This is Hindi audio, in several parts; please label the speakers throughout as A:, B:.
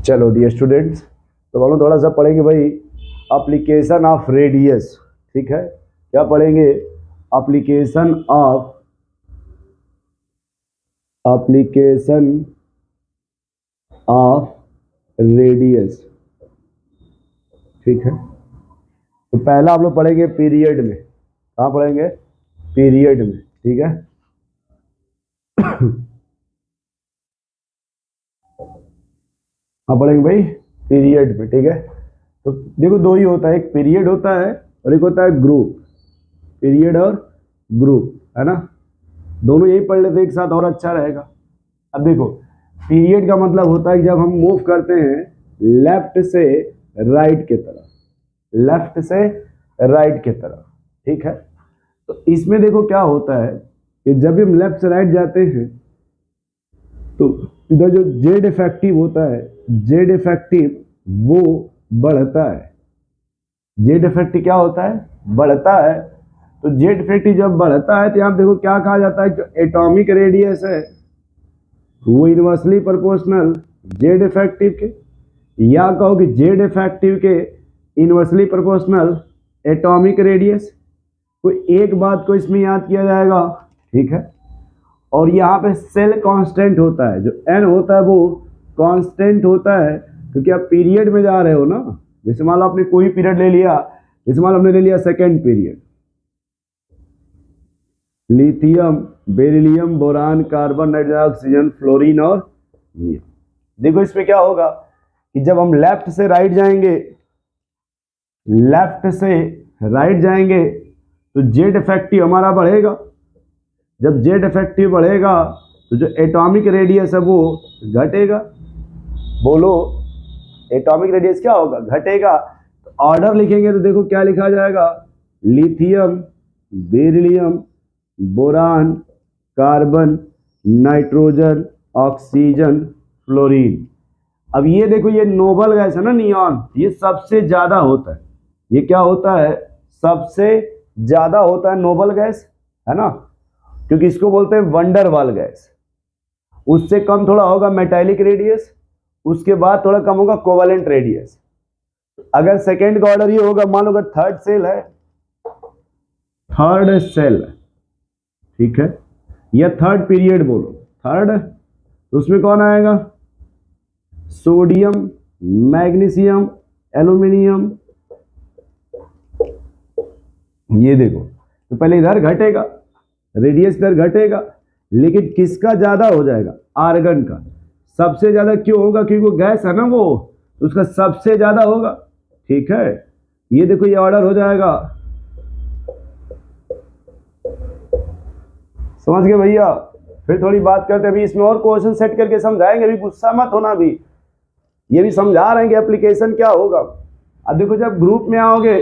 A: चलो डियर स्टूडेंट्स, तो हम लोग थोड़ा सा पढ़ेंगे भाई एप्लीकेशन ऑफ रेडियस। ठीक है, क्या पढ़ेंगे? Application of radius. ठीक है, तो पहला आप लोग पढ़ेंगे पीरियड में। कहाँ पढ़ेंगे? पीरियड में। ठीक है, हाँ पढ़ेंगे भाई पीरियड में। ठीक है, तो देखो दो ही होता है, एक पीरियड होता है और एक होता है ग्रुप। पीरियड और ग्रुप, है ना? दोनों यही पढ़ लेते एक साथ और अच्छा रहेगा। अब देखो, पीरियड का मतलब होता है कि जब हम मूव करते हैं लेफ्ट से राइट की तरफ, लेफ्ट से राइट की तरफ। ठीक है, तो इसमें देखो क्या होता है कि जब भी हम लेफ्ट से राइट जाते हैं तो इधर जो जेड इफेक्टिव होता है, जेड इफेक्टिव वो बढ़ता है। जेड इफेक्टिव क्या होता है? बढ़ता है। तो जेड इफेक्टिव जब बढ़ता है तो यहाँ देखो क्या कहा जाता है, जो एटॉमिक रेडियस है वो इनवर्सली प्रोपोर्शनल जेड इफेक्टिव के, या कहो कि जेड इफेक्टिव के इनवर्सली प्रोपोर्शनल एटॉमिक रेडियस। तो एक बात को इसमें याद किया जाएगा। ठीक है, और यहाँ पे सेल कांस्टेंट होता है, जो एन होता है वो कांस्टेंट होता है, क्योंकि आप पीरियड में जा रहे हो ना। जैसे मान लो आपने कोई पीरियड ले लिया, जैसे मान लो हमने ले लिया second period, lithium, beryllium, boron, carbon, nitrogen, oxygen, fluorine और नियॉन। देखो इसमें क्या होगा कि जब हम लेफ्ट से राइट जाएंगे, लेफ्ट से राइट जाएंगे तो जेड इफेक्टिव हमारा बढ़ेगा। जब जेड इफेक्टिव बढ़ेगा तो जो एटॉमिक रेडियस है वो घटेगा। बोलो, एटॉमिक रेडियस क्या होगा? घटेगा। तो ऑर्डर लिखेंगे तो देखो क्या लिखा जाएगा, lithium, beryllium, boron, carbon, nitrogen, oxygen, fluorine. अब ये देखो, ये नोबल गैस है ना नियॉन, ये सबसे ज्यादा होता है। ये क्या होता है? सबसे ज्यादा होता है नोबल गैस, है ना, क्योंकि इसको बोलते हैं वंडर वाल गैस। उससे कम थोड़ा होगा मेटालिक रेडियस, उसके बाद थोड़ा कम होगा कोवेलेंट रेडियस। अगर सेकेंड का ऑर्डर ये होगा, मान लो अगर थर्ड सेल है, थर्ड सेल, ठीक है, या थर्ड पीरियड बोलो, थर्ड, तो उसमें कौन आएगा? Sodium, magnesium, aluminium. ये देखो, तो पहले इधर घटेगा, रेडियस इधर घटेगा, लेकिन किसका ज्यादा हो जाएगा? आर्गन का सबसे ज्यादा। क्यों होगा? क्योंकि वो गैस है ना, वो तो उसका सबसे ज्यादा होगा। ठीक है, ये देखो ये ऑर्डर हो जाएगा। समझ गए भैया? फिर थोड़ी बात करते हैं अभी, इसमें और क्वेश्चन सेट करके समझाएंगे, अभी गुस्सा मत होना। भी ये भी समझा रहे हैं कि एप्लीकेशन क्या होगा। अब देखो, जब ग्रुप में आओगे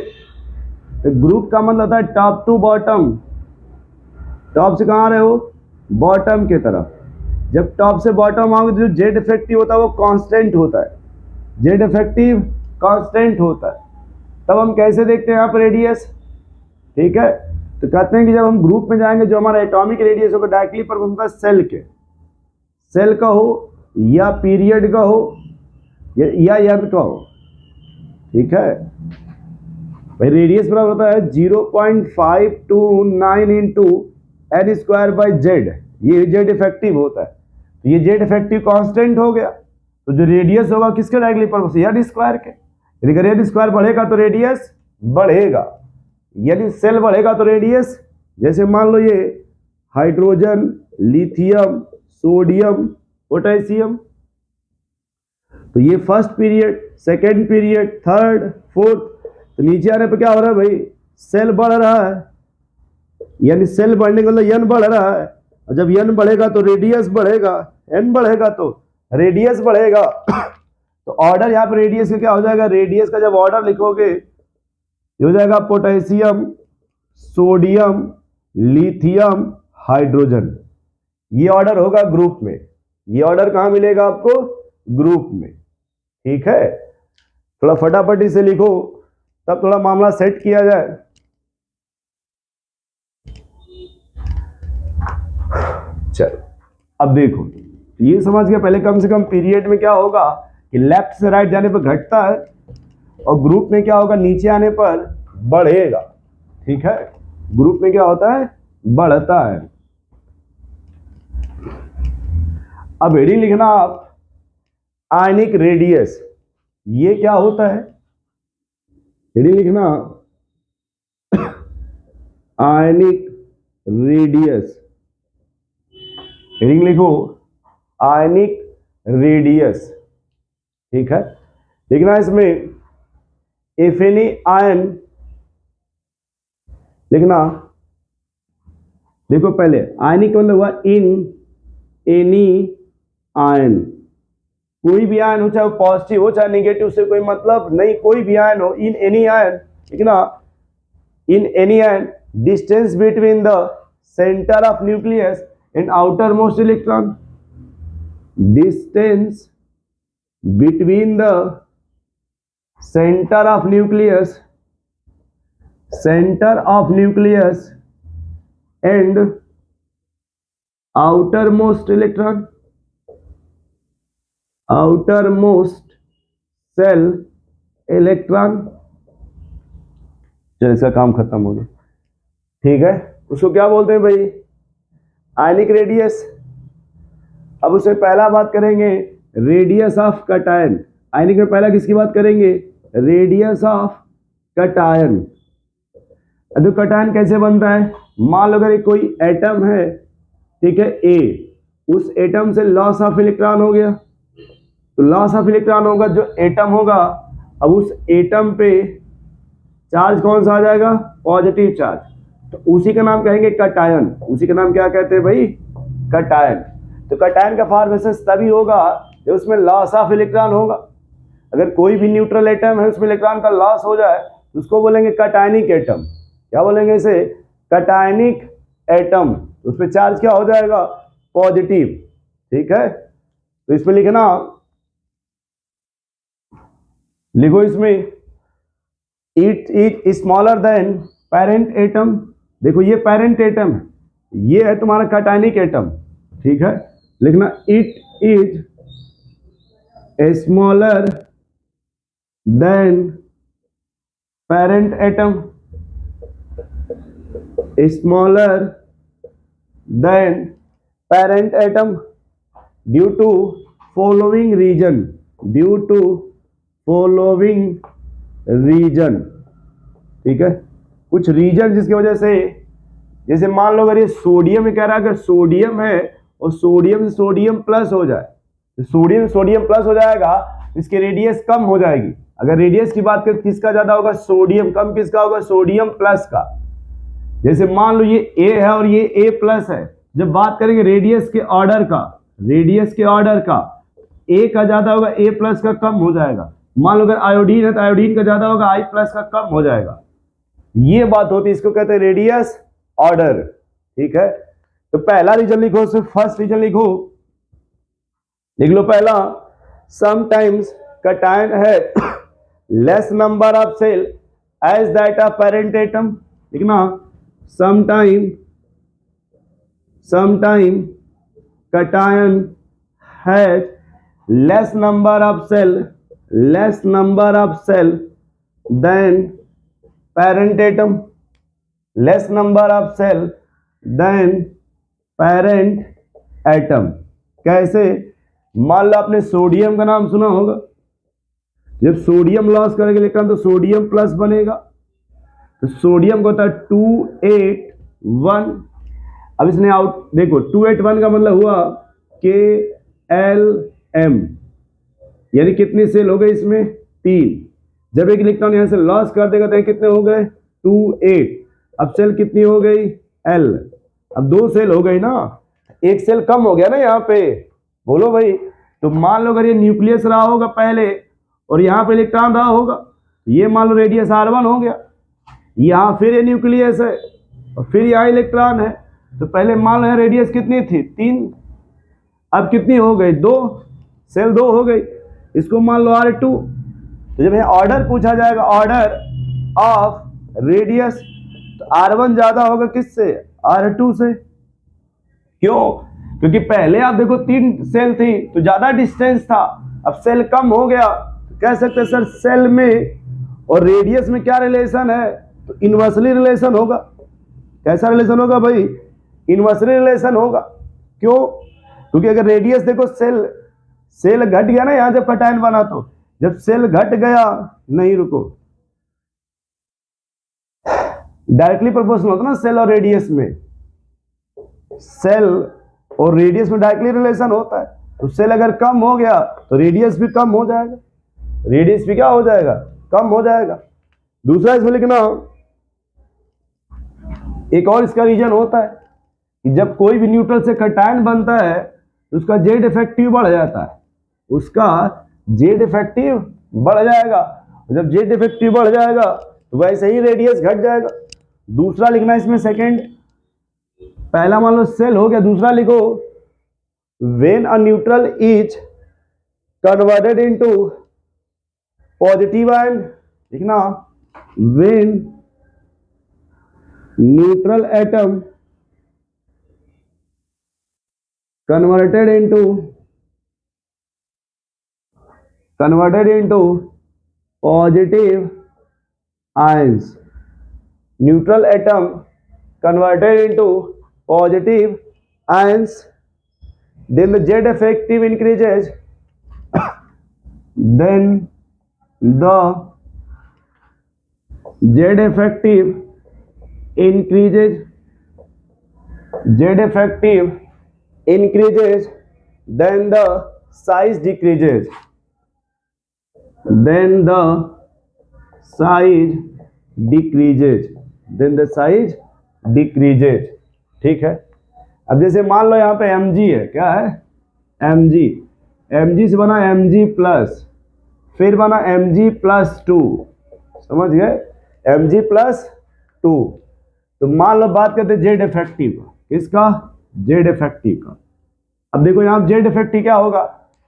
A: तो ग्रुप का मतलब होता है टॉप टू बॉटम। टॉप से कहाँ रहे हो? बॉटम की तरफ। जब टॉप से बॉटम आओगे तो जो जेड इफेक्टिव होता है वो कांस्टेंट होता है। जेड इफेक्टिव कांस्टेंट होता है। तब हम कैसे देखते हैं यहाँ पर रेडियस? ठीक है, तो कहते हैं कि जब हम ग्रुप में जाएंगे, जो हमारा एटॉमिक रेडियस होगा डायरेक्टली पर होता है सेल के, सेल का हो या पीरियड का हो या एन का हो। ठीक है भाई, रेडियस बराबर होता है 0.529 into n square by z. ये जेड इफेक्टिव होता है, तो ये जेड इफेक्टिव कांस्टेंट हो गया। तो जो रेडियस होगा किसके डायरेक्टली पर? एन स्क्वायर के। यदि अगर एन स्क्वायर बढ़ेगा तो रेडियस बढ़ेगा, यदि सेल बढ़ेगा तो रेडियस। जैसे मान लो ये हाइड्रोजन, लिथियम, सोडियम, पोटेशियम, तो ये first period, second period, third, fourth. तो नीचे आने पर क्या हो रहा है भाई? सेल बढ़ रहा है, यानी सेल बढ़ने का मतलब एन बढ़ रहा है। और जब एन बढ़ेगा तो रेडियस बढ़ेगा, एन बढ़ेगा तो रेडियस बढ़ेगा। तो ऑर्डर यहाँ पर रेडियस का क्या हो जाएगा? रेडियस का जब ऑर्डर लिखोगे ये हो जाएगा पोटेशियम, सोडियम, लिथियम, हाइड्रोजन। ये ऑर्डर होगा ग्रुप में। ये ऑर्डर कहां मिलेगा आपको? ग्रुप में। ठीक है, थोड़ा फटाफट से लिखो, तब थोड़ा मामला सेट किया जाए। चलो अब देखो, ये समझ गया पहले कम से कम पीरियड में क्या होगा कि लेफ्ट से राइट जाने पर घटता है और ग्रुप में क्या होगा, नीचे आने पर बढ़ेगा। ठीक है, ग्रुप में क्या होता है, बढ़ता है। अब हेडिंग लिखना आप आयनिक रेडियस, ये क्या होता है, हेडिंग लिखना आयनिक रेडियस, हेडिंग लिखो आयनिक रेडियस। ठीक है, लिखना इसमें इफ एनी आयन, लिखना, देखो पहले आयनिक मतलब हुआ इन एनी आयन, कोई भी आयन हो, चाहे पॉजिटिव हो चाहे नेगेटिव, से कोई मतलब नहीं, कोई भी आयन हो, इन एनी आयन, लिखना in any ion distance between the centre of nucleus and outer most electron, distance between the centre of nucleus and outermost electron, outermost cell electron। चलो इसका काम खत्म हो गया। ठीक है, उसको क्या बोलते हैं भाई, आयनिक रेडियस। अब उससे पहला बात करेंगे रेडियस ऑफ कटायन। आयनिक में पहला किसकी बात करेंगे, रेडियस ऑफ कटायन। तो कटायन कैसे बनता है, मान लो अगर कोई एटम है, ठीक है, ए, उस एटम से लॉस ऑफ इलेक्ट्रॉन हो गया, तो लॉस ऑफ इलेक्ट्रॉन होगा जो एटम होगा, अब उस एटम पे चार्ज कौन सा आ जाएगा, पॉजिटिव चार्ज, तो उसी का नाम कहेंगे कटायन। उसी का नाम क्या कहते हैं भाई, कटायन। तो कटायन का फॉर्मेशन तभी होगा जब उसमें लॉस ऑफ इलेक्ट्रॉन होगा। अगर कोई भी न्यूट्रल एटम है उसमें इलेक्ट्रॉन का लॉस हो जाए तो उसको बोलेंगे कटायनिक एटम। क्या बोलेंगे इसे, कटायनिक एटम। उस पर चार्ज क्या हो जाएगा, पॉजिटिव। ठीक है, तो इसमें लिखना, लिखो इसमें it is smaller than parent atom. देखो ये पेरेंट एटम है, ये है तुम्हारा कटायनिक एटम। ठीक है, लिखना it is smaller than parent atom, smaller then parent atom due to following reason, due to following reason। ठीक है, कुछ रीजन जिसकी वजह से, जैसे मान लो अगर ये सोडियम में कह रहा है, अगर सोडियम है और सोडियम से सोडियम प्लस हो जाए, तो सोडियम प्लस हो जाएगा, इसकी रेडियस कम हो जाएगी। अगर रेडियस की बात करें किसका ज्यादा होगा, सोडियम, कम किसका होगा, सोडियम प्लस का। जैसे मान लो ये A है और ये A प्लस है, जब बात करेंगे रेडियस के ऑर्डर का, रेडियस के ऑर्डर का, A का ज्यादा होगा, A प्लस का कम हो जाएगा। मान लो अगर आयोडीन है तो आयोडीन का ज्यादा होगा, I प्लस का कम हो जाएगा। ये बात होती है, इसको कहते हैं रेडियस ऑर्डर। ठीक है, तो पहला रीजन लिखो, सिर्फ फर्स्ट रीजन लिखो, लिख लो पहला, समटाइम्स कटायन है less number of shell as that of parent atom. लिखना sometime cation has less number of cell than parent atom, less number of cell than parent atom। कैसे, मान लो आपने सोडियम का नाम सुना होगा, जब सोडियम लॉस करेगा इलेक्ट्रॉन तो सोडियम प्लस बनेगा, तो सोडियम को होता है 281। अब इसने आउट देखो, 281 का मतलब हुआ KLm, यानी कितनी सेल हो गई इसमें, 3। जब एक इलेक्ट्रॉन यहां से लॉस कर देगा तो कितने हो गए, 28। अब सेल कितनी हो गई, L। अब 2 सेल हो गई ना, एक सेल कम हो गया ना यहाँ पे, बोलो भाई। तो मान लो अगर ये न्यूक्लियस रहा होगा पहले और यहाँ पे इलेक्ट्रॉन रहा होगा, ये मान लो रेडियस R1 हो गया, यहाँ फिर ये न्यूक्लियस है और फिर यहाँ इलेक्ट्रॉन है, तो पहले मान लो रेडियस कितनी थी, 3, अब कितनी हो गई, 2, सेल 2 हो गई, इसको मान लो R2। तो जब यहाँ ऑर्डर पूछा जाएगा, ऑर्डर ऑफ रेडियस, तो R1 ज्यादा होगा किससे, R2 से। क्यों, क्योंकि पहले आप देखो 3 सेल थी तो ज्यादा डिस्टेंस था, अब सेल कम हो गया तो कह सकते हैं सर सेल में और रेडियस में क्या रिलेशन है, तो इनवर्सली रिलेशन होगा। कैसा रिलेशन होगा भाई, इनवर्सली रिलेशन होगा। क्यों, क्योंकि अगर रेडियस देखो सेल घट गया ना यहां जब कटायन बना, तो जब सेल घट गया, नहीं रुको, डायरेक्टली प्रोपोर्शनल होता ना सेल और रेडियस में, सेल और रेडियस में डायरेक्टली रिलेशन होता है। तो सेल अगर कम हो गया तो रेडियस भी कम हो जाएगा, रेडियस भी क्या हो जाएगा, कम हो जाएगा। दूसरा इसमें लिखना, एक और इसका रीजन होता है कि जब कोई भी न्यूट्रल से कटायन बनता है तो उसका जेड इफेक्टिव बढ़ जाता है, उसका जेड इफेक्टिव बढ़ जाएगा। जब जेड इफेक्टिव बढ़ जाएगा तो वैसे ही रेडियस घट जाएगा। दूसरा लिखना इसमें सेकंड, पहला मान लो सेल हो गया, दूसरा लिखो when a neutral is converted into positive ion, लिखना when neutral atom converted into positive ions, neutral atom converted into positive ions, then the Z effective increases, then the Z effective increases, then the size decreases, then the size decreases। ठीक है, अब जैसे मान लो यहाँ पे mg है, क्या है mg से बना mg प्लस, फिर बना mg प्लस 2, समझ गए, mg प्लस 2। तो मान लो बात करते जेड इफेक्टिव, किसका, जेड इफेक्टिव का। अब देखो यहाँ जेड इफेक्टिव क्या होगा,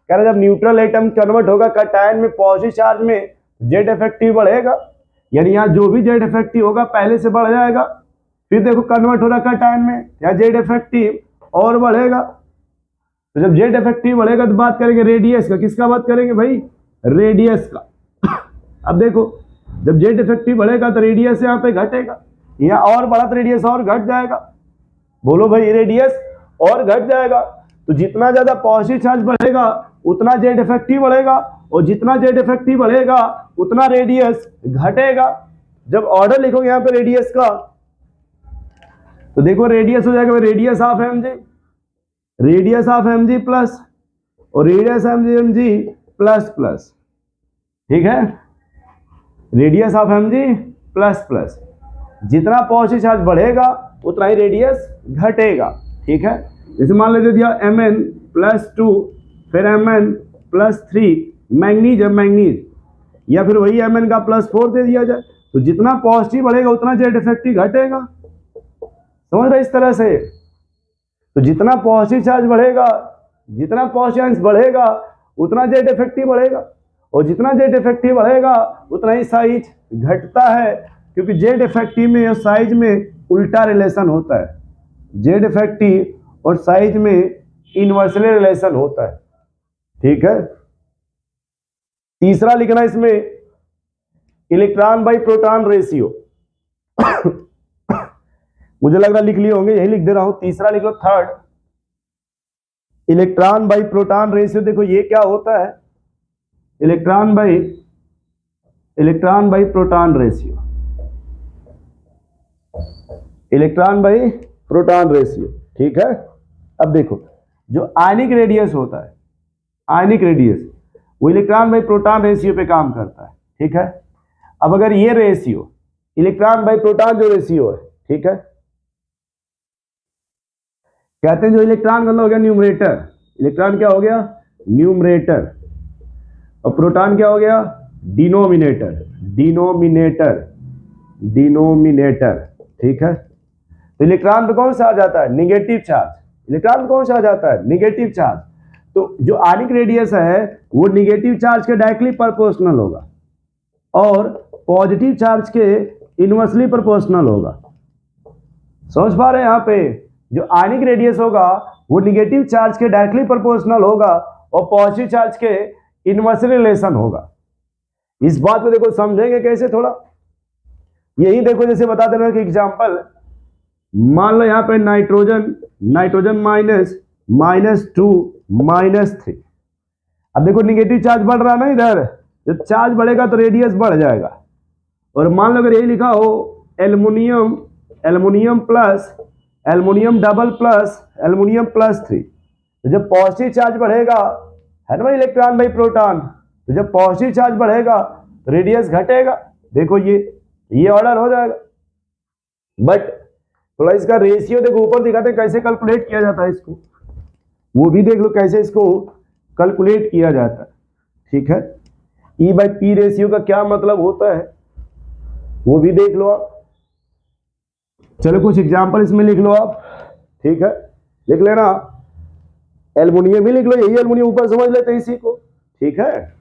A: कह रहा जब न्यूट्रल एटम कन्वर्ट होगा कटायन में पॉजिटिव चार्ज में, जेड इफेक्टिव बढ़ेगा, यानी यहाँ जो भी जेड इफेक्टिव होगा पहले से बढ़ जाएगा। फिर देखो कन्वर्ट हो रहा कटायन में, यहाँ जेड इफेक्टिव और बढ़ेगा। तो जब जेड इफेक्टिव बढ़ेगा तो बात करेंगे रेडियस का, किसका बात करेंगे भाई, रेडियस का। अब देखो जब जेड इफेक्टिव बढ़ेगा तो रेडियस यहाँ पे घटेगा, यहाँ और बढ़ा तो रेडियस और घट जाएगा। बोलो भाई, रेडियस और घट जाएगा। तो जितना ज्यादा पॉजिटिव चार्ज बढ़ेगा उतना जेड इफेक्टिव बढ़ेगा, और जितना जेड इफेक्टिव बढ़ेगा उतना रेडियस घटेगा। जब ऑर्डर लिखोगे यहाँ पे रेडियस का, तो देखो रेडियस हो जाएगा radius of M G plus, और radius M G plus plus, ठीक है, radius of M G plus plus. जितना पॉजिटिव चार्ज बढ़ेगा उतना ही रेडियस घटेगा, ठीक है। जैसे मान लीजिए दिया Mn प्लस 2, फिर Mn प्लस 3, मैंगनीज है मैंगनीज, या फिर वही Mn का प्लस 4 दे दिया जाए, तो जितना पॉजिटिव बढ़ेगा उतना जेड इफेक्टिव घटेगा, समझ रहे इस तरह से। तो जितना पॉजिटिव चार्ज बढ़ेगा, जितना पॉजिटिव चार्ज बढ़ेगा उतना जेड इफेक्टिव बढ़ेगा, और जितना जेड इफेक्टिव बढ़ेगा उतना ही साइज घटता है, क्योंकि जेड इफेक्टिव में और साइज में उल्टा रिलेशन होता है, जेड इफेक्टिव और साइज में इनवर्सली रिलेशन होता है, ठीक है। तीसरा लिखना इसमें इलेक्ट्रॉन बाई प्रोटॉन रेशियो। मुझे लग रहा लिख लिए होंगे, यही लिख दे रहा हूं। तीसरा लिख लो, third, electron by proton ratio. देखो ये क्या होता है, electron by proton ratio, electron by proton ratio, ठीक है। अब देखो जो आयनिक रेडियस होता है, आयनिक रेडियस, वो इलेक्ट्रॉन बाई प्रोटॉन रेशियो पे काम करता है, ठीक है। अब अगर ये रेशियो इलेक्ट्रॉन बाई प्रोटॉन जो रेशियो है, ठीक है, कहते हैं जो इलेक्ट्रॉन मतलब हो गया न्यूमरेटर, इलेक्ट्रॉन क्या हो गया, न्यूमरेटर, और प्रोटॉन क्या हो गया, डिनोमिनेटर, ठीक है। तो इलेक्ट्रॉन पे कौन सा आ जाता है, निगेटिव चार्ज, इलेक्ट्रॉन पे कौन सा आ जाता है, निगेटिव चार्ज। तो जो आयनिक रेडियस है वो निगेटिव चार्ज के डायरेक्टली प्रोपोर्शनल होगा, और पॉजिटिव चार्ज के इनवर्सली प्रोपोर्शनल होगा। समझ पा रहे हैं, यहाँ पे जो आयनिक रेडियस होगा वो निगेटिव चार्ज के डायरेक्टली प्रोपोर्शनल होगा, और पॉजिटिव चार्ज के इनवर्सली रिलेशन होगा। इस बात को देखो समझेंगे कैसे थोड़ा, यही देखो जैसे बता देना कि एग्जांपल, मान लो यहाँ पे नाइट्रोजन -2 -3। अब देखो निगेटिव चार्ज बढ़ रहा है ना इधर, जब चार्ज बढ़ेगा तो रेडियस बढ़ जाएगा। और मान लो अगर यही लिखा हो एल्युमिनियम डबल प्लस एल्युमिनियम +3, तो जब पॉजिटिव चार्ज बढ़ेगा है ना भाई इलेक्ट्रॉन बाई प्रोटॉन, तो जब पॉजिटिव चार्ज बढ़ेगा तो रेडियस घटेगा। देखो ये ऑर्डर हो जाएगा। बट थोड़ा इसका रेशियो देखो ऊपर दिखाते हैं कैसे कैलकुलेट किया जाता है इसको, वो भी देख लो कैसे इसको कैलकुलेट किया जाता है। ठीक है, E/P रेशियो का क्या मतलब होता है वो भी देख लो आप। चलो कुछ एग्जांपल इसमें लिख लो आप। ठीक है, लिख लेना, एल्युमिनियम ही लिख लो, यही एल्युमिनियम ऊपर समझ लेते हैं इसी को। ठीक है,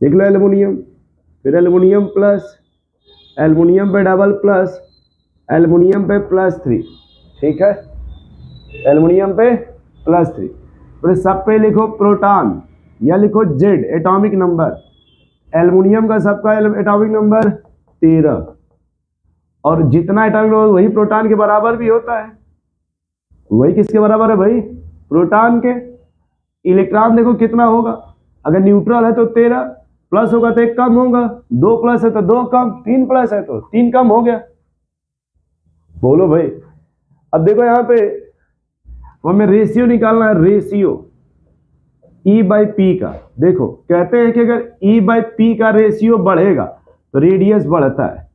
A: लिख लो एल्युमिनियम, फिर एल्युमिनियम प्लस, एल्युमिनियम पे डबल प्लस, एल्युमिनियम पे +3। ठीक है, एल्युमिनियम पे +3, फिर सब पे लिखो प्रोटॉन या लिखो Z एटॉमिक नंबर। एल्युमिनियम का सबका एटॉमिक नंबर 13, और जितना एटॉमिक नंबर वही प्रोटॉन के बराबर भी होता है। वही किसके बराबर है भाई? प्रोटॉन के। इलेक्ट्रॉन देखो कितना होगा, अगर न्यूट्रल है तो 13, प्लस होगा तो 1 कम होगा, 2 प्लस है तो 2 कम, 3 प्लस है तो 3 कम हो गया। बोलो भाई। अब देखो यहाँ पे हमें रेशियो निकालना है, रेशियो E/P का। देखो कहते हैं कि अगर E/P का रेशियो बढ़ेगा तो रेडियस बढ़ता है।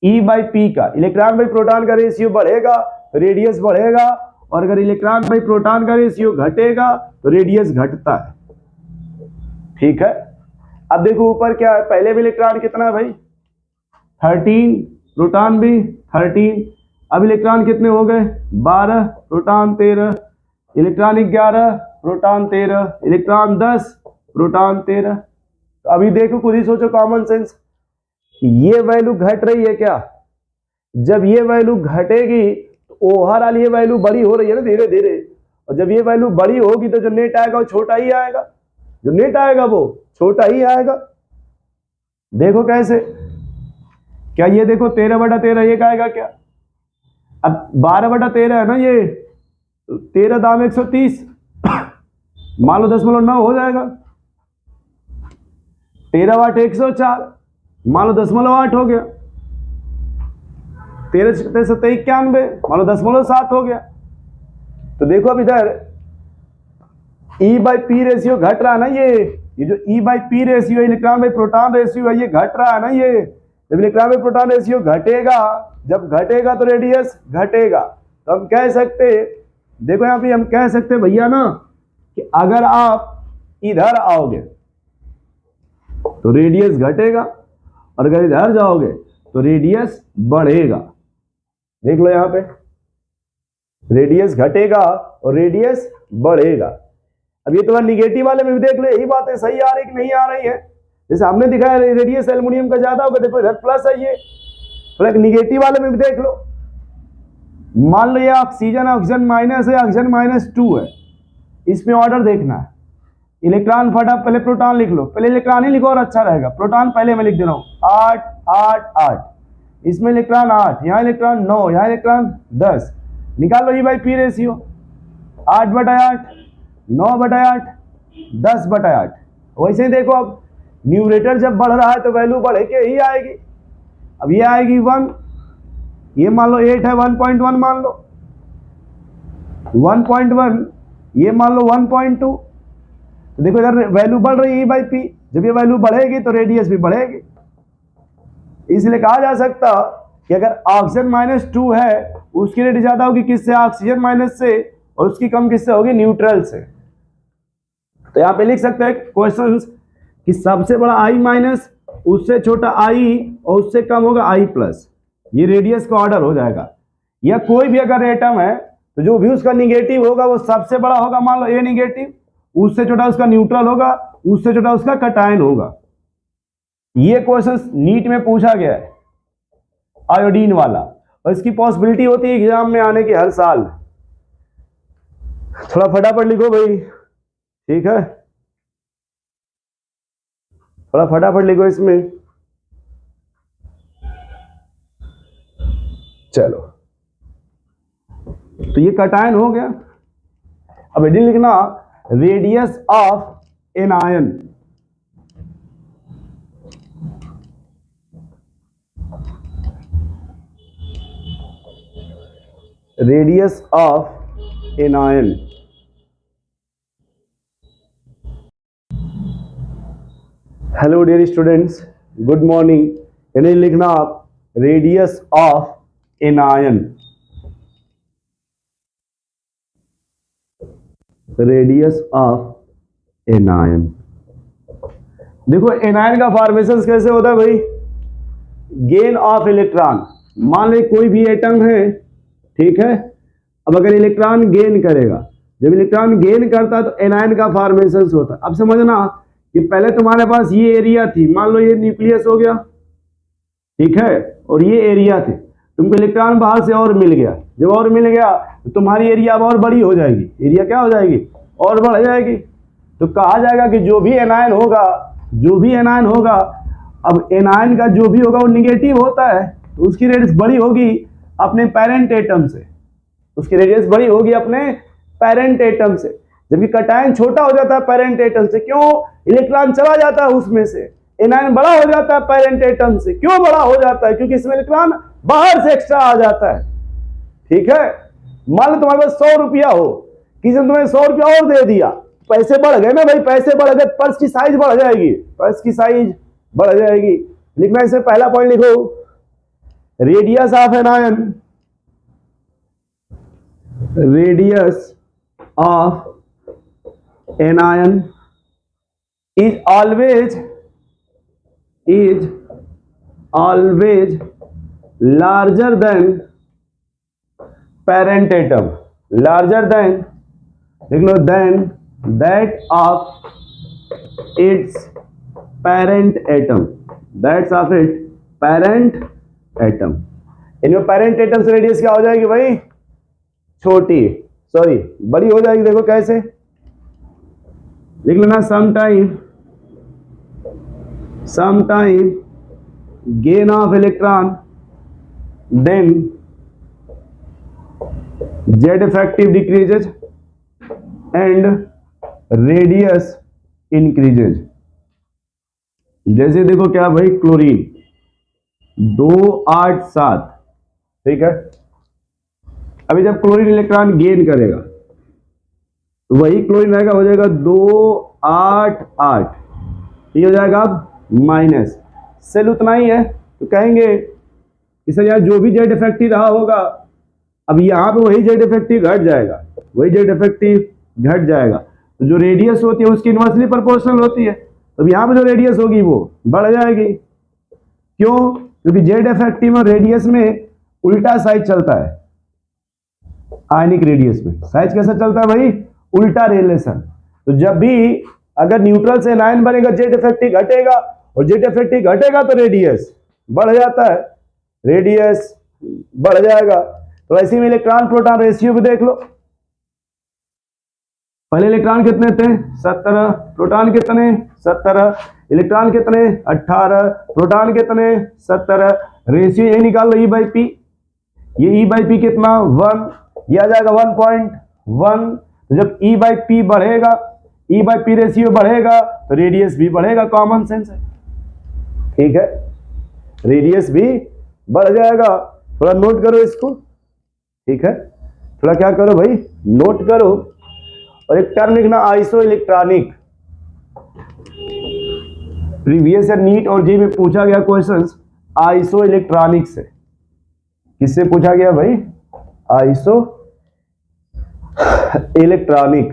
A: E/P का, इलेक्ट्रॉन बाई प्रोटॉन का रेशियो बढ़ेगा तो रेडियस बढ़ेगा, और अगर इलेक्ट्रॉन बाई प्रोटॉन का रेशियो घटेगा तो रेडियस घटता है। ठीक है, अब देखो ऊपर क्या है, पहले भी इलेक्ट्रॉन कितना है भाई 13, प्रोटॉन भी 13, अब इलेक्ट्रॉन कितने हो गए 12, proton 13, electron 11, proton 13, electron 10, proton 13। तो अभी देखो खुद ही सोचो कॉमन सेंस, ये वैल्यू घट रही है क्या? जब ये वैल्यू घटेगी तो ओवरऑल ये वैल्यू बड़ी हो रही है ना धीरे धीरे, और जब ये वैल्यू बड़ी होगी तो जो नेट आएगा वो छोटा ही आएगा, जो नेट आएगा वो छोटा ही आएगा। देखो कैसे, क्या ये देखो 13/13 ये आएगा क्या? अब 12/13 है ना ये, 13 दाम 130, मान लो 10.9 हो जाएगा, 13 वाट 104, मान लो 10.8 हो गया, 13 7 91, मान लो 10.7 हो गया। तो देखो अब इधर E/P रेशियो घट रहा है ना, ये जो E/P ratio electron by proton ratio है ये घट रहा है ना। ये जब इलेक्ट्रॉन बाई प्रोटॉन रेशियो घटेगा, जब घटेगा तो रेडियस घटेगा। तो हम कह सकते, देखो यहाँ पे हम कह सकते भैया ना कि अगर आप इधर आओगे तो रेडियस घटेगा, और अगर इधर जाओगे तो रेडियस बढ़ेगा। देख लो यहाँ पे रेडियस घटेगा और रेडियस बढ़ेगा। अब ये थोड़ा निगेटिव वाले में भी देख लो, यही बात है, सही आ रही कि नहीं आ रही है। जैसे हमने दिखाया रेडियस एल्युमिनियम का ज्यादा होगा, देखो इधर प्लस है ये, थोड़ा निगेटिव वाले में भी देख लो। मान लो ये ऑक्सीजन माइनस है, ऑक्सीजन -2 है, इसमें ऑर्डर देखना है। इलेक्ट्रॉन फटा, पहले प्रोटॉन लिख लो, पहले इलेक्ट्रॉन ही लिखो और अच्छा रहेगा। प्रोटॉन पहले मैं लिख दे रहा हूँ 8 8 8, इसमें इलेक्ट्रॉन 8, यहाँ इलेक्ट्रॉन 9, यहाँ इलेक्ट्रॉन 10। निकाल लो E/P रेशियो, 8/8, 9/8, 10/8। वैसे ही देखो अब न्यूमरेटर जब बढ़ रहा है तो वैल्यू बढ़ के ही आएगी। अब ये आएगी 1, ये मान लो 8 है, 1.1 मान लो, 1.1, ये मान लो 1.2। तो देखो इधर वैल्यू बढ़ रही है E/P, जब ये वैल्यू बढ़ेगी तो रेडियस भी बढ़ेगी। इसलिए कहा जा सकता कि अगर ऑक्सीजन -2 है उसकी रेट ज्यादा होगी किससे? ऑक्सीजन माइनस से, और उसकी कम किससे होगी? न्यूट्रल से। तो यहाँ पे लिख सकते हैं क्वेश्चन कि सबसे बड़ा I-, उससे छोटा I और उससे कम होगा I+। ये रेडियस का ऑर्डर हो जाएगा। या कोई भी अगर एटम है तो जो भी उसका निगेटिव होगा वो सबसे बड़ा होगा, मान लो A निगेटिव, उससे छोटा उसका न्यूट्रल होगा, उससे छोटा उसका कटायन होगा। ये क्वेश्चन नीट में पूछा गया है आयोडीन वाला, और इसकी पॉसिबिलिटी होती है एग्जाम में आने की हर साल। थोड़ा फटाफट लिखो भाई, ठीक है। थोड़ा फटाफट लिखो इसमें। चलो, तो ये कटायन हो गया। अब हेडिंग लिखना radius of an ion. Radius of an ion. Hello dear students, good morning. यानी लिखना आप radius of an ion. Radius of an ion. देखो एन आयन का फॉर्मेशन कैसे होता है भाई, गेन ऑफ इलेक्ट्रॉन। मान लो कोई भी एटम है, ठीक है। अब अगर इलेक्ट्रॉन गेन करेगा, जब इलेक्ट्रॉन गेन करता है तो एन आयन का फॉर्मेशन होता है। अब समझना कि पहले तुम्हारे पास ये एरिया थी, मान लो ये न्यूक्लियस हो गया, ठीक है, और ये एरिया थे, तुमको इलेक्ट्रॉन बाहर से और मिल गया। जब और मिल गया तो तुम्हारी एरिया अब और बड़ी हो जाएगी, एरिया क्या हो जाएगी, और बढ़ जाएगी। तो कहा जाएगा कि जो भी एनायन होगा, जो भी एनायन होगा, अब एनायन का जो भी होगा वो निगेटिव होता है, तो उसकी रेडियस बड़ी होगी अपने पेरेंट एटम से, उसकी रेडियस बड़ी होगी अपने पेरेंट एटम से। जबकि कटायन छोटा हो जाता है पेरेंट एटम से, क्यों, इलेक्ट्रॉन चला जाता है उसमें से। एनायन बड़ा हो जाता है पेरेंट एटम से, क्यों बड़ा हो जाता है, क्योंकि इसमें इलेक्ट्रॉन बाहर से एक्स्ट्रा आ जाता है, ठीक है। मान लो तुम्हारे पास 100 रुपया हो, किसी ने तुम्हें 100 रुपया और दे दिया, पैसे बढ़ गए ना भाई, पैसे बढ़ गए, पर्स की साइज बढ़ जाएगी, पर्स की साइज बढ़ जाएगी। लिखना इसमें पहला पॉइंट लिखो, radius of an ion, radius of an ion is always larger than parent atom, larger than, देख लो, than that of its parent atom, that's of its parent atom। इनमें पेरेंट एटम से रेडियस क्या हो जाएगी भाई, छोटी, सॉरी बड़ी हो जाएगी। देखो कैसे लिख लेना, sometime gain of electron, then Z effective decreases and radius increases। जैसे देखो क्या भाई, क्लोरीन 287, ठीक है। अभी जब क्लोरीन इलेक्ट्रॉन गेन करेगा तो वही क्लोरीन रहेगा, हो जाएगा 288, ये हो जाएगा अब माइनस, सेल उतना ही है, तो कहेंगे कि सर यार जो भी जेड इफेक्टिव रहा होगा, अब यहाँ पे वही जेड इफेक्टिव घट जाएगा, वही जेड इफेक्टिव घट जाएगा, तो जो रेडियस होती है उसकी इनवर्सली प्रोपोर्शनल होती है, तो यहाँ पे जो रेडियस होगी वो बढ़ जाएगी। क्यों, क्योंकि जेड इफेक्टिव और रेडियस में उल्टा साइज चलता है, आयनिक रेडियस में साइज कैसा चलता है भाई, उल्टा रिलेशन। तो जब भी अगर न्यूट्रल से एनायन बनेगा, जेड इफेक्टिव घटेगा, और जेड इफेक्टिव घटेगा तो रेडियस बढ़ जाता है, रेडियस बढ़ जाएगा। तो ऐसे में इलेक्ट्रॉन प्रोटॉन रेशियो भी देख लो, पहले इलेक्ट्रॉन कितने थे 17, प्रोटॉन कितने 17, इलेक्ट्रॉन कितने 18, प्रोटॉन कितने 17, रेशियो यही निकाल लो E/P, ये E/P कितना 1, ये आ जाएगा 1.1। तो जब E/P बढ़ेगा, E/P रेशियो बढ़ेगा तो रेडियस भी बढ़ेगा, कॉमन सेंस है, ठीक है, रेडियस भी बढ़ जाएगा। थोड़ा नोट करो इसको, ठीक है, थोड़ा क्या करो भाई, नोट करो। और एक टर्म लिखना isoelectronic, previous year NEET और जी में पूछा गया क्वेश्चंस आइसो इलेक्ट्रॉनिक से। किससे पूछा गया भाई, आइसो इलेक्ट्रॉनिक,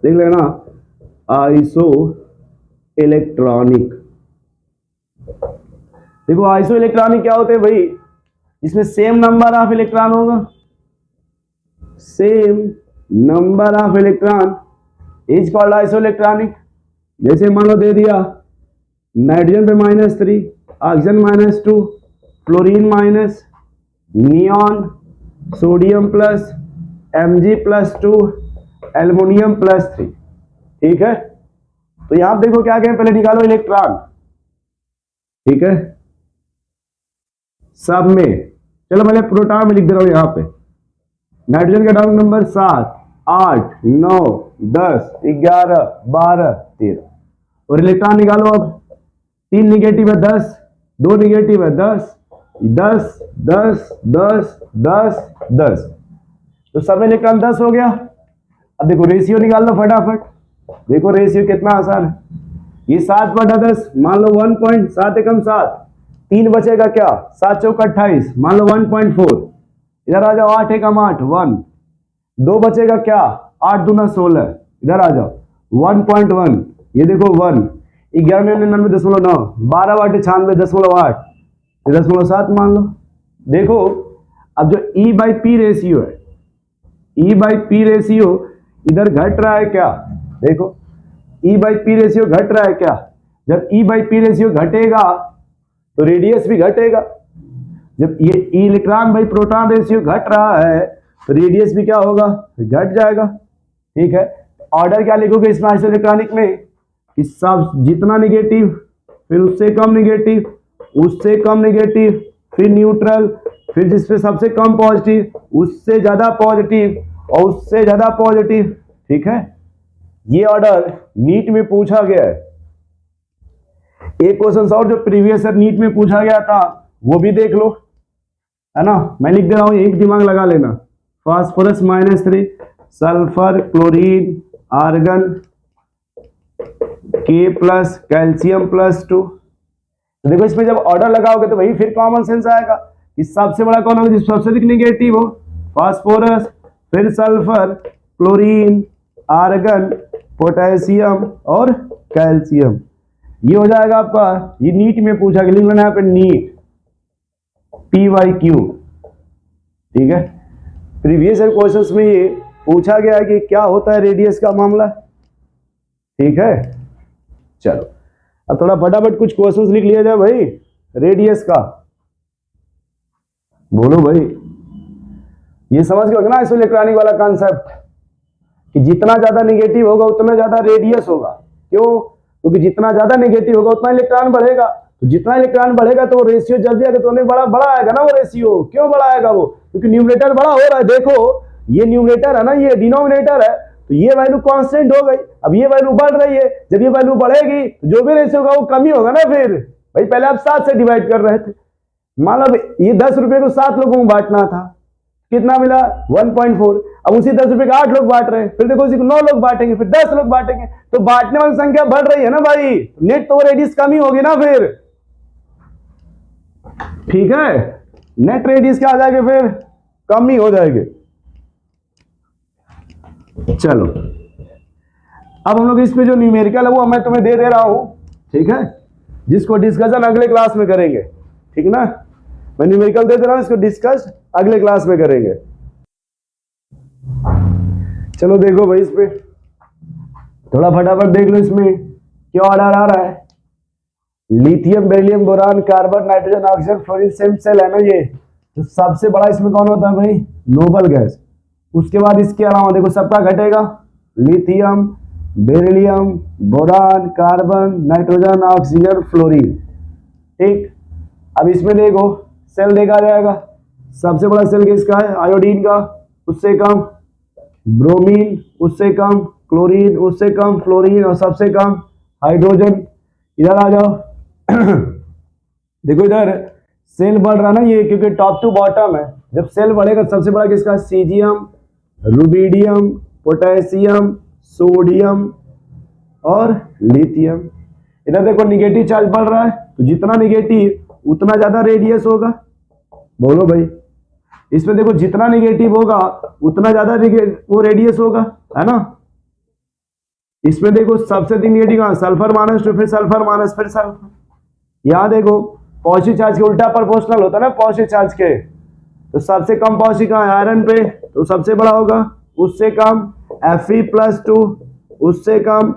A: देख लेना, आइसो इलेक्ट्रॉनिक। देखो आइसो इलेक्ट्रॉनिक क्या होते हैं भाई, इसमें सेम नंबर ऑफ इलेक्ट्रॉन होगा, same number of electron is called iso electronic. जैसे मान लो दे दिया नाइट्रोजन पे -3, oxygen -2, fluorine minus, neon, sodium plus, Mg+2, aluminium +3, ठीक है। तो यहां देखो क्या कहें, पहले निकालो इलेक्ट्रॉन, ठीक है, सब में। चलो मैंने प्रोटॉन में लिख दे रहा हूं यहां पे। नाइट्रोजन का एटॉमिक नंबर 7, 8, 9, 10, 11, 12, 13। और इलेक्ट्रॉन निकालो अब। 3 निगेटिव है 10, 2 निगेटिव है 10, 10, 10, 10, 10, 10। तो सब में इलेक्ट्रॉन 10 हो गया। अब देखो रेशियो निकाल लो फटाफट। देखो रेशियो कितना आसान है। ये 7/10, मान लो 1.7 एकम 7, 3 बचेगा क्या, 7 चौका 28, मान लो 1.4। इधर आ जाओ, 8 एकम 8, 1, 2 बचेगा क्या, 8 दूना 16, इधर आ जाओ 1.1, ये देखो 1, 1199.9, 12/96.8, 0.7 मान लो। देखो अब जो E/P रेशियो है, E/P रेशियो इधर घट रहा है क्या, देखो E/P रेशियो घट रहा है क्या। जब E/P रेशियो घटेगा तो रेडियस भी घटेगा। जब ये इलेक्ट्रॉन बाई प्रोटॉन रेशियो घट रहा है तो रेडियस भी क्या होगा, घट जाएगा। ठीक है, ऑर्डर क्या लिखोगे इसमें आइसोइलेक्ट्रॉनिक में कि सब जितना निगेटिव, फिर उससे कम निगेटिव, उससे कम निगेटिव, फिर न्यूट्रल, फिर जिसपे सबसे कम पॉजिटिव, उससे ज्यादा पॉजिटिव और उससे ज्यादा पॉजिटिव। ठीक है, ये ऑर्डर नीट में पूछा गया है। एक क्वेश्चन और जो प्रीवियस ईयर नीट में पूछा गया था वो भी देख लो, है ना। मैं लिख दे रहा हूं, यही दिमाग लगा लेना। Phosphorus -3, sulphur, chlorine, argon, K+, calcium +2। तो देखो इसमें जब ऑर्डर लगाओगे तो वही फिर कॉमन सेंस आएगा कि सबसे बड़ा कौन होगा, जिसमें सबसे अधिक निगेटिव हो, फास्फोरस, फिर सल्फर, क्लोरीन, आर्गन, पोटेशियम और कैल्शियम। ये हो जाएगा आपका, ये नीट में पूछा गया, लिख लेना यहाँ पे नीट PYQ। ठीक है, प्रीवियस क्वेश्चंस में ये पूछा गया है कि क्या होता है रेडियस का मामला। ठीक है, चलो अब थोड़ा फटाफट कुछ क्वेश्चंस लिख लिया जाए भाई रेडियस का। बोलो भाई, ये समझ गए ना आइसोइलेक्ट्रॉनिक वाला कॉन्सेप्ट कि जितना ज्यादा निगेटिव होगा उतना ज्यादा रेडियस होगा। क्यों? क्योंकि जितना ज्यादा निगेटिव होगा उतना इलेक्ट्रॉन बढ़ेगा, तो जितना इलेक्ट्रॉन बढ़ेगा तो वो रेशियो जब भी आएगा तो उन्हें बड़ा बड़ा आएगा ना वो रेशियो। क्यों बड़ा आएगा वो? क्योंकि न्यूमरेटर बड़ा हो रहा है। देखो ये न्यूमरेटर है ना, ये डिनोमिनेटर है, तो ये वैल्यू कांस्टेंट हो गई। अब ये वैल्यू बढ़ रही है, जब ये वैल्यू बढ़ेगी तो जो भी रेशियो होगा वो कम ही होगा ना। फिर भाई पहले आप 7 से डिवाइड कर रहे थे, मान लो ये 10 रुपए को 7 लोगों को बांटना था, कितना मिला 1.4। अब उसी 10 रुपए का 8 लोग बांट रहे हैं, फिर देखो उसी को 9 लोग बांटेंगे, फिर 10 लोग बांटेंगे, तो बांटने वाली संख्या बढ़ रही है ना भाई, नेट तो रेडियस कम ही होगी ना फिर। ठीक है, नेट रेडियस क्या आ जाएगी फिर, कम ही हो जाएगी। चलो अब हम लोग इस पे जो न्यूमेरिकल है वो मैं तुम्हें दे रहा हूं, ठीक है, जिसको डिस्कशन अगले क्लास में करेंगे। ठीक ना, मैं न्यूमेरिकल दे रहा हूं, इसको डिस्कस अगले क्लास में करेंगे। चलो देखो भाई, इस पे थोड़ा फटाफट देख लो, इसमें क्या ऑर्डर आ रहा है। Lithium, beryllium, boron, carbon, nitrogen, oxygen, fluorine, same shell है ना ये। तो सबसे बड़ा इसमें कौन होता है भाई, नोबल गैस। उसके बाद इसके अलावा देखो सबका घटेगा, lithium, beryllium, boron, carbon, nitrogen, oxygen, fluorine. ठीक, अब इसमें देखो सेल देखा जाएगा, सबसे बड़ा सेल किसका है, आयोडीन का, उससे कम ब्रोमीन, उससे कम क्लोरीन, उससे कम फ्लोरीन और सबसे कम हाइड्रोजन। इधर आ जाओ देखो इधर सेल बढ़ रहा ना ये, क्योंकि टॉप टू बॉटम है। जब सेल बढ़ेगा सबसे बड़ा किसका, सीजियम, रुबिडियम, पोटेशियम, सोडियम और लिथियम। इधर देखो निगेटिव चार्ज बढ़ रहा है, तो जितना निगेटिव उतना ज्यादा रेडियस होगा। बोलो भाई, इसमें देखो जितना निगेटिव होगा उतना ज्यादा वो रेडियस होगा, है ना। इसमें देखो सबसे अधिक निगेटिव सल्फर -2, फिर सल्फर माइनस, फिर सल्फर। यहां देखो पॉजिटिव चार्ज के उल्टा प्रोपोर्शनल होता है ना पॉजिटिव चार्ज के, तो सबसे कम पॉजिटिव कहां है, आयरन पे, तो सबसे बड़ा होगा, उससे कम Fe+2, उससे कम